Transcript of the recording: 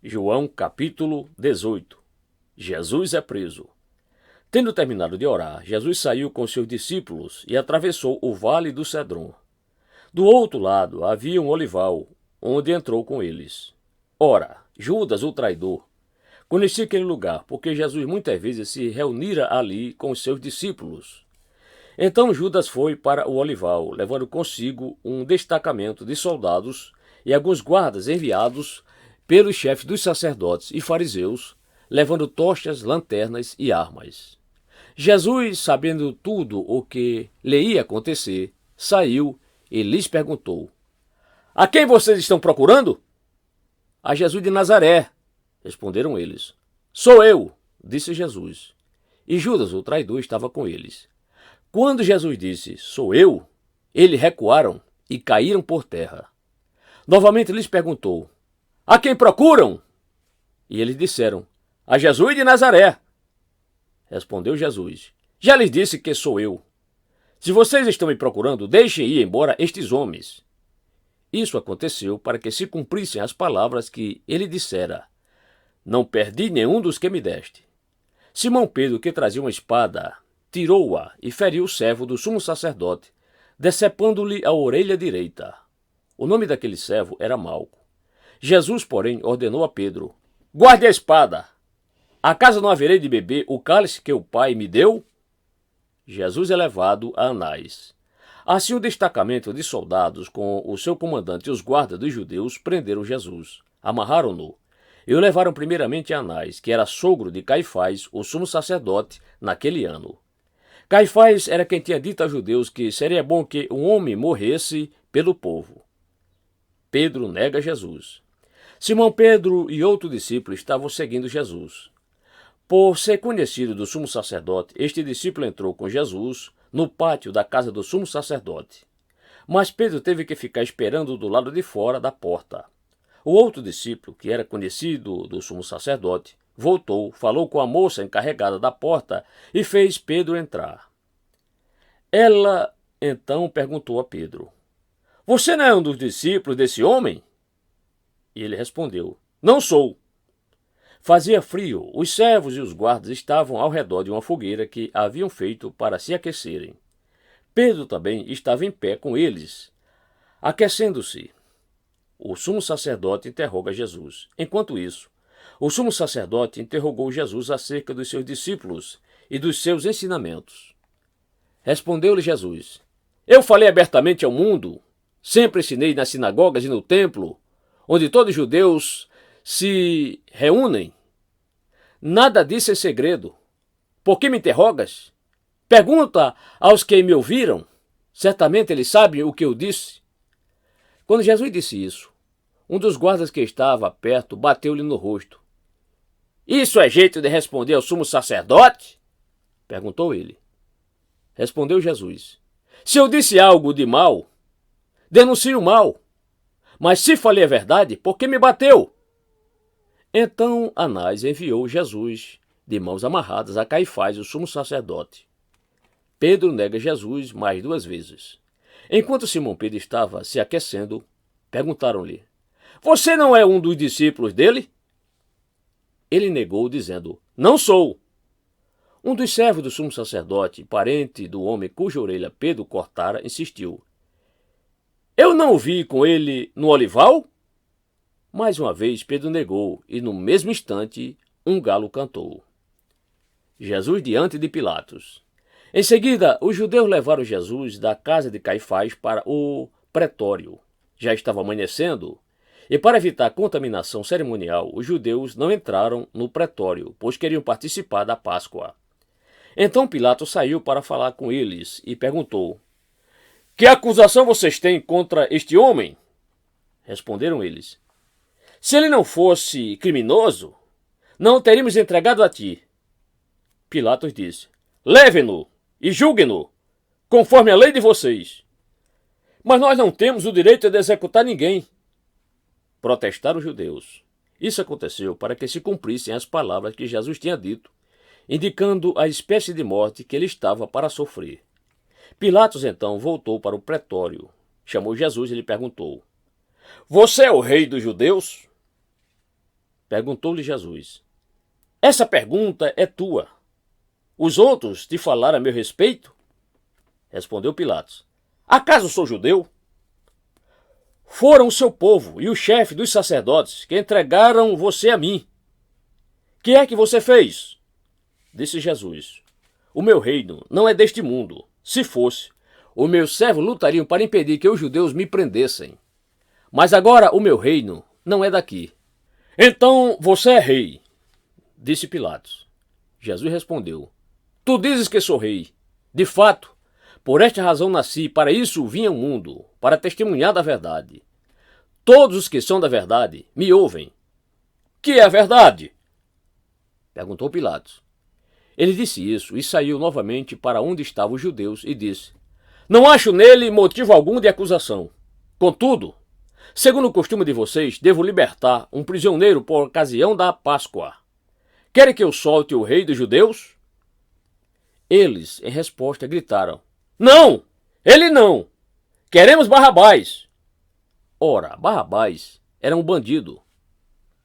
João capítulo 18. Jesus é preso. Tendo terminado de orar, Jesus saiu com seus discípulos e atravessou o vale do Cedron. Do outro lado havia um olival, onde entrou com eles. Ora, Judas, o traidor, conhecia aquele lugar, porque Jesus muitas vezes se reunira ali com os seus discípulos. Então Judas foi para o olival, levando consigo um destacamento de soldados e alguns guardas enviados pelos chefes dos sacerdotes e fariseus, levando tochas, lanternas e armas. Jesus, sabendo tudo o que lhe ia acontecer, saiu e lhes perguntou: A quem vocês estão procurando? A Jesus de Nazaré, responderam eles. Sou eu, disse Jesus. E Judas, o traidor, estava com eles. Quando Jesus disse, sou eu, eles recuaram e caíram por terra. Novamente lhes perguntou, a quem procuram? E eles disseram, a Jesus de Nazaré. Respondeu Jesus, já lhes disse que sou eu. Se vocês estão me procurando, deixem ir embora estes homens. Isso aconteceu para que se cumprissem as palavras que ele dissera, não perdi nenhum dos que me deste. Simão Pedro, que trazia uma espada, tirou-a e feriu o servo do sumo sacerdote, decepando-lhe a orelha direita. O nome daquele servo era Malco. Jesus, porém, ordenou a Pedro, guarde a espada. Acaso não haverei de beber o cálice que o Pai me deu? Jesus é levado a Anás. Assim o destacamento de soldados com o seu comandante e os guardas dos judeus prenderam Jesus, amarraram-no e o levaram primeiramente a Anás, que era sogro de Caifás, o sumo sacerdote, naquele ano. Caifás era quem tinha dito aos judeus que seria bom que um homem morresse pelo povo. Pedro nega Jesus. Simão Pedro e outro discípulo estavam seguindo Jesus. Por ser conhecido do sumo sacerdote, este discípulo entrou com Jesus no pátio da casa do sumo sacerdote. Mas Pedro teve que ficar esperando do lado de fora da porta. O outro discípulo, que era conhecido do sumo sacerdote, voltou, falou com a moça encarregada da porta e fez Pedro entrar. Ela então perguntou a Pedro, você não é um dos discípulos desse homem? E ele respondeu, não sou. Fazia frio, os servos e os guardas estavam ao redor de uma fogueira que haviam feito para se aquecerem. Pedro também estava em pé com eles, aquecendo-se. O sumo sacerdote interroga Jesus. Enquanto isso, o sumo sacerdote interrogou Jesus acerca dos seus discípulos e dos seus ensinamentos. Respondeu-lhe Jesus, eu falei abertamente ao mundo, sempre ensinei nas sinagogas e no templo, onde todos os judeus se reúnem. Nada disse em segredo. Por que me interrogas? Pergunta aos que me ouviram. Certamente eles sabem o que eu disse. Quando Jesus disse isso, um dos guardas que estava perto bateu-lhe no rosto. Isso é jeito de responder ao sumo sacerdote? Perguntou ele. Respondeu Jesus. Se eu disse algo de mal, denuncie o mal. Mas se falei a verdade, por que me bateu? Então Anás enviou Jesus, de mãos amarradas, a Caifás, o sumo sacerdote. Pedro nega Jesus mais 2 vezes. Enquanto Simão Pedro estava se aquecendo, perguntaram-lhe, você não é um dos discípulos dele? Ele negou, dizendo, não sou. Um dos servos do sumo sacerdote, parente do homem cuja orelha Pedro cortara, insistiu, eu não o vi com ele no olival? Mais uma vez Pedro negou, e no mesmo instante um galo cantou. Jesus diante de Pilatos. Em seguida, os judeus levaram Jesus da casa de Caifás para o pretório. Já estava amanhecendo, e para evitar contaminação cerimonial, os judeus não entraram no pretório, pois queriam participar da Páscoa. Então Pilatos saiu para falar com eles e perguntou, que acusação vocês têm contra este homem? Responderam eles, se ele não fosse criminoso, não o teríamos entregado a ti. Pilatos disse, levem-no e julguem-no, conforme a lei de vocês. Mas nós não temos o direito de executar ninguém. Protestaram os judeus. Isso aconteceu para que se cumprissem as palavras que Jesus tinha dito, indicando a espécie de morte que ele estava para sofrer. Pilatos então voltou para o pretório, chamou Jesus e lhe perguntou, você é o rei dos judeus? Perguntou-lhe Jesus. Essa pergunta é tua. Os outros te falaram a meu respeito? Respondeu Pilatos. Acaso sou judeu? Foram o seu povo e o chefe dos sacerdotes que entregaram você a mim. Que é que você fez? Disse Jesus. O meu reino não é deste mundo. Se fosse, os meus servos lutariam para impedir que os judeus me prendessem. Mas agora o meu reino não é daqui. Então você é rei, disse Pilatos. Jesus respondeu. Tu dizes que sou rei. De fato, por esta razão nasci, para isso vim ao mundo, para testemunhar da verdade. Todos os que são da verdade me ouvem. Que é a verdade? Perguntou Pilatos. Ele disse isso e saiu novamente para onde estavam os judeus e disse: Não acho nele motivo algum de acusação. Contudo, segundo o costume de vocês, devo libertar um prisioneiro por ocasião da Páscoa. Querem que eu solte o rei dos judeus? Eles, em resposta, gritaram: Não! Ele não! Queremos Barrabás! Ora, Barrabás era um bandido